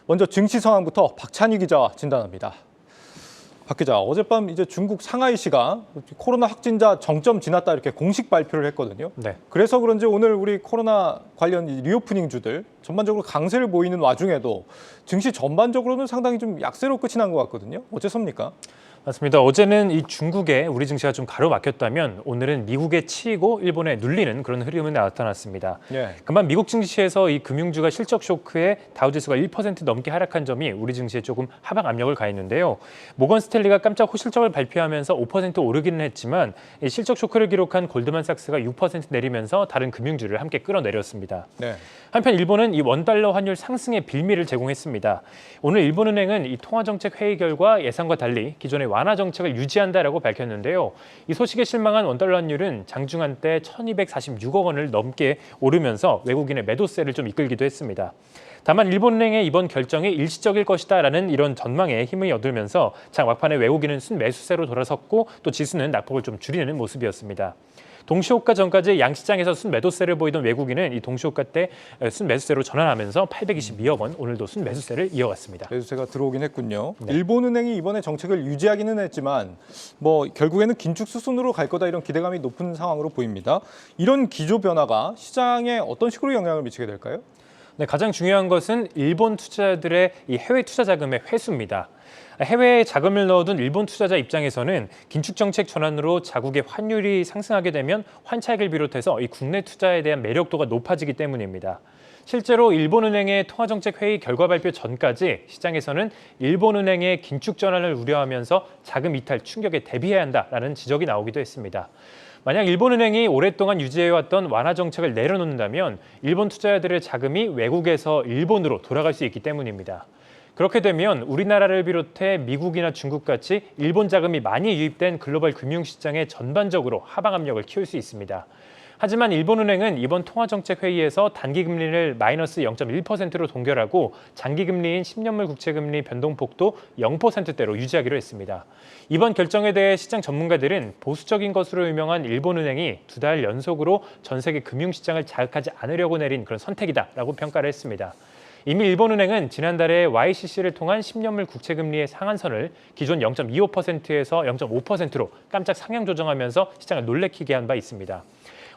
먼저 증시 상황부터 박찬희 기자와 진단합니다. 박 기자, 어젯밤 이제 중국 상하이시가 코로나 확진자 정점 지났다 이렇게 공식 발표를 했거든요. 네. 그래서 그런지 오늘 우리 코로나 관련 리오프닝주들 전반적으로 강세를 보이는 와중에도 증시 전반적으로는 상당히 좀 약세로 끝이 난 것 같거든요. 어째서입니까? 맞습니다. 어제는 이 중국에 우리 증시가 좀 가로막혔다면 오늘은 미국에 치이고 일본에 눌리는 그런 흐름이 나타났습니다. 예. 그만 미국 증시에서 이 금융주가 실적 쇼크에 다우지수가 1% 넘게 하락한 점이 우리 증시에 조금 하방 압력을 가했는데요. 모건 스탠리가 깜짝 호실적을 발표하면서 5% 오르기는 했지만 이 실적 쇼크를 기록한 골드만삭스가 6% 내리면서 다른 금융주를 함께 끌어내렸습니다. 네. 한편 일본은 이 원달러 환율 상승의 빌미를 제공했습니다. 오늘 일본은행은 이 통화정책 회의 결과 예상과 달리 기존의 완화 정책을 유지한다라고 밝혔는데요. 이 소식에 실망한 원달러 환율은 장중한 때 1,246억 원을 넘게 오르면서 외국인의 매도세를 좀 이끌기도 했습니다. 다만 일본은행의 이번 결정이 일시적일 것이다라는 이런 전망에 힘을 얻으면서 장 막판에 외국인은 순매수세로 돌아섰고 또 지수는 낙폭을 좀 줄이는 모습이었습니다. 동시호가 전까지 양시장에서 순매도세를 보이던 외국인은 이 동시호가 때 순매수세로 전환하면서 822억 원, 오늘도 순매수세를 이어갔습니다. 매수세가 들어오긴 했군요. 네. 일본은행이 이번에 정책을 유지하기는 했지만 결국에는 긴축 수순으로 갈 거다 이런 기대감이 높은 상황으로 보입니다. 이런 기조 변화가 시장에 어떤 식으로 영향을 미치게 될까요? 네, 가장 중요한 것은 일본 투자자들의 이 해외 투자 자금의 회수입니다. 해외에 자금을 넣어둔 일본 투자자 입장에서는 긴축 정책 전환으로 자국의 환율이 상승하게 되면 환차익을 비롯해서 이 국내 투자에 대한 매력도가 높아지기 때문입니다. 실제로 일본은행의 통화정책 회의 결과 발표 전까지 시장에서는 일본은행의 긴축 전환을 우려하면서 자금 이탈 충격에 대비해야 한다라는 지적이 나오기도 했습니다. 만약 일본은행이 오랫동안 유지해왔던 완화 정책을 내려놓는다면 일본 투자자들의 자금이 외국에서 일본으로 돌아갈 수 있기 때문입니다. 그렇게 되면 우리나라를 비롯해 미국이나 중국같이 일본 자금이 많이 유입된 글로벌 금융시장에 전반적으로 하방 압력을 키울 수 있습니다. 하지만 일본은행은 이번 통화정책 회의에서 단기금리를 마이너스 0.1%로 동결하고 장기금리인 10년물 국채금리 변동폭도 0%대로 유지하기로 했습니다. 이번 결정에 대해 시장 전문가들은 보수적인 것으로 유명한 일본은행이 2달 연속으로 전 세계 금융시장을 자극하지 않으려고 내린 그런 선택이다라고 평가를 했습니다. 이미 일본은행은 지난달에 YCC를 통한 10년물 국채금리의 상한선을 기존 0.25%에서 0.5%로 깜짝 상향 조정하면서 시장을 놀래키게 한 바 있습니다.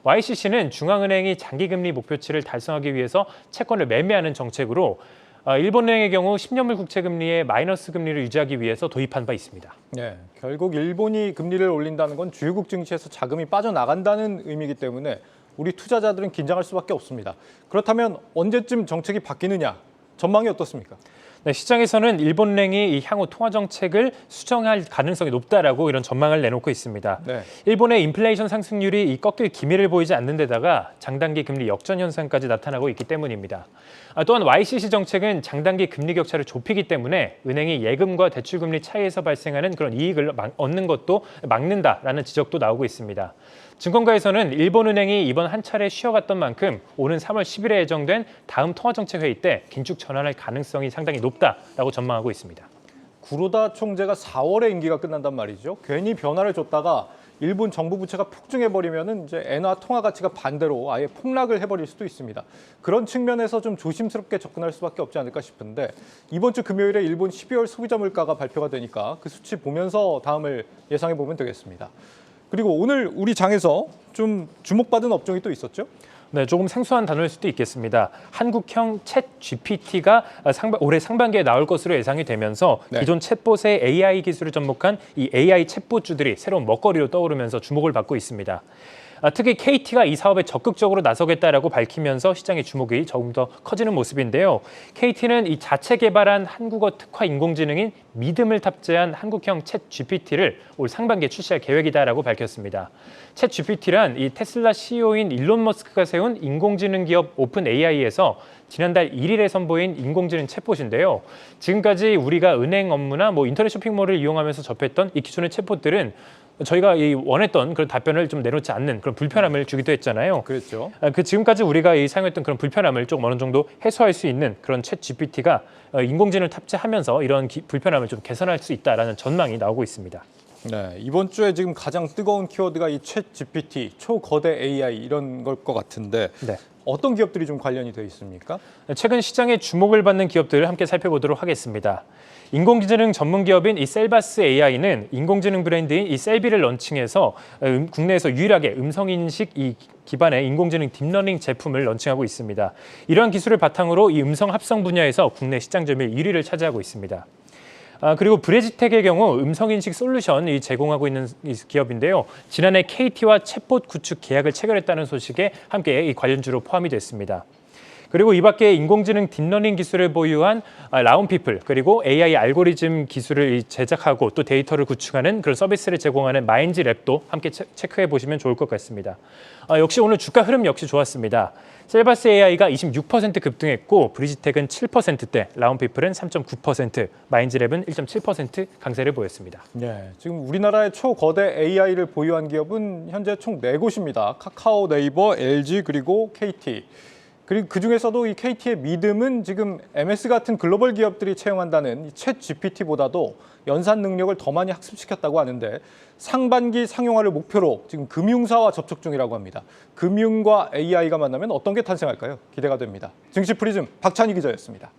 YCC는 중앙은행이 장기금리 목표치를 달성하기 위해서 채권을 매매하는 정책으로 일본은행의 경우 10년물 국채금리의 마이너스 금리를 유지하기 위해서 도입한 바 있습니다. 네, 결국 일본이 금리를 올린다는 건 주요국 증시에서 자금이 빠져나간다는 의미이기 때문에 우리 투자자들은 긴장할 수밖에 없습니다. 그렇다면 언제쯤 정책이 바뀌느냐? 전망이 어떻습니까? 네, 시장에서는 일본은행이 이 향후 통화 정책을 수정할 가능성이 높다라고 이런 전망을 내놓고 있습니다. 네. 일본의 인플레이션 상승률이 이 꺾일 기미를 보이지 않는 데다가 장단기 금리 역전 현상까지 나타나고 있기 때문입니다. 또한 YCC 정책은 장단기 금리 격차를 좁히기 때문에 은행이 예금과 대출금리 차이에서 발생하는 그런 이익을 얻는 것도 막는다라는 지적도 나오고 있습니다. 증권가에서는 일본은행이 이번 한 차례 쉬어갔던 만큼 오는 3월 10일에 예정된 다음 통화정책 회의 때 긴축 전환할 가능성이 상당히 높다라고 전망하고 있습니다. 구로다 총재가 4월에 임기가 끝난단 말이죠. 괜히 변화를 줬다가 일본 정부 부채가 폭증해버리면 이제 엔화 통화 가치가 반대로 아예 폭락을 해버릴 수도 있습니다. 그런 측면에서 좀 조심스럽게 접근할 수밖에 없지 않을까 싶은데 이번 주 금요일에 일본 12월 소비자 물가가 발표가 되니까 그 수치 보면서 다음을 예상해 보면 되겠습니다. 그리고 오늘 우리 장에서 좀 주목받은 업종이 또 있었죠? 네, 조금 생소한 단어일 수도 있겠습니다. 한국형 챗 GPT가 올해 상반기에 나올 것으로 예상이 되면서 네. 기존 챗봇의 AI 기술을 접목한 이 AI 챗봇주들이 새로운 먹거리로 떠오르면서 주목을 받고 있습니다. 특히 KT가 이 사업에 적극적으로 나서겠다라고 밝히면서 시장의 주목이 조금 더 커지는 모습인데요. KT는 이 자체 개발한 한국어 특화 인공지능인 믿음을 탑재한 한국형 챗 GPT를 올 상반기에 출시할 계획이다라고 밝혔습니다. 챗 GPT란 이 테슬라 CEO인 일론 머스크가 세운 인공지능 기업 오픈 AI에서 지난달 1일에 선보인 인공지능 챗봇인데요. 지금까지 우리가 은행 업무나 인터넷 쇼핑몰을 이용하면서 접했던 이 기존의 챗봇들은 저희가 원했던 그런 답변을 좀 내놓지 않는 그런 불편함을 주기도 했잖아요. 그렇죠. 지금까지 우리가 사용했던 그런 불편함을 좀 어느 정도 해소할 수 있는 그런 챗 GPT가 인공지능을 탑재하면서 이런 불편함을 좀 개선할 수 있다라는 전망이 나오고 있습니다. 네, 이번 주에 지금 가장 뜨거운 키워드가 이 챗 GPT, 초거대 AI 이런 걸 것 같은데 네. 어떤 기업들이 좀 관련이 돼 있습니까? 최근 시장에 주목을 받는 기업들을 함께 살펴보도록 하겠습니다. 인공지능 전문 기업인 이 셀바스 AI는 인공지능 브랜드인 이 셀비를 런칭해서 국내에서 유일하게 음성인식 기반의 인공지능 딥러닝 제품을 런칭하고 있습니다. 이러한 기술을 바탕으로 이 음성 합성 분야에서 국내 시장 점유율 1위를 차지하고 있습니다. 그리고 브레지텍의 경우 음성인식 솔루션이 제공하고 있는 기업인데요. 지난해 KT와 챗봇 구축 계약을 체결했다는 소식에 함께 이 관련주로 포함이 됐습니다. 그리고 이 밖에 인공지능 딥러닝 기술을 보유한 라운피플, 그리고 AI 알고리즘 기술을 제작하고 또 데이터를 구축하는 그런 서비스를 제공하는 마인즈랩도 함께 체크해 보시면 좋을 것 같습니다. 역시 오늘 주가 흐름 역시 좋았습니다. 셀바스 AI가 26% 급등했고 브리지텍은 7%대, 라운피플은 3.9%, 마인즈랩은 1.7% 강세를 보였습니다. 네, 지금 우리나라의 초거대 AI를 보유한 기업은 현재 총 4곳입니다. 카카오, 네이버, LG 그리고 KT. 그리고 그중에서도 이 KT의 믿음은 지금 MS 같은 글로벌 기업들이 채용한다는 챗 GPT보다도 연산 능력을 더 많이 학습시켰다고 하는데 상반기 상용화를 목표로 지금 금융사와 접촉 중이라고 합니다. 금융과 AI가 만나면 어떤 게 탄생할까요? 기대가 됩니다. 증시 프리즘 박찬희 기자였습니다.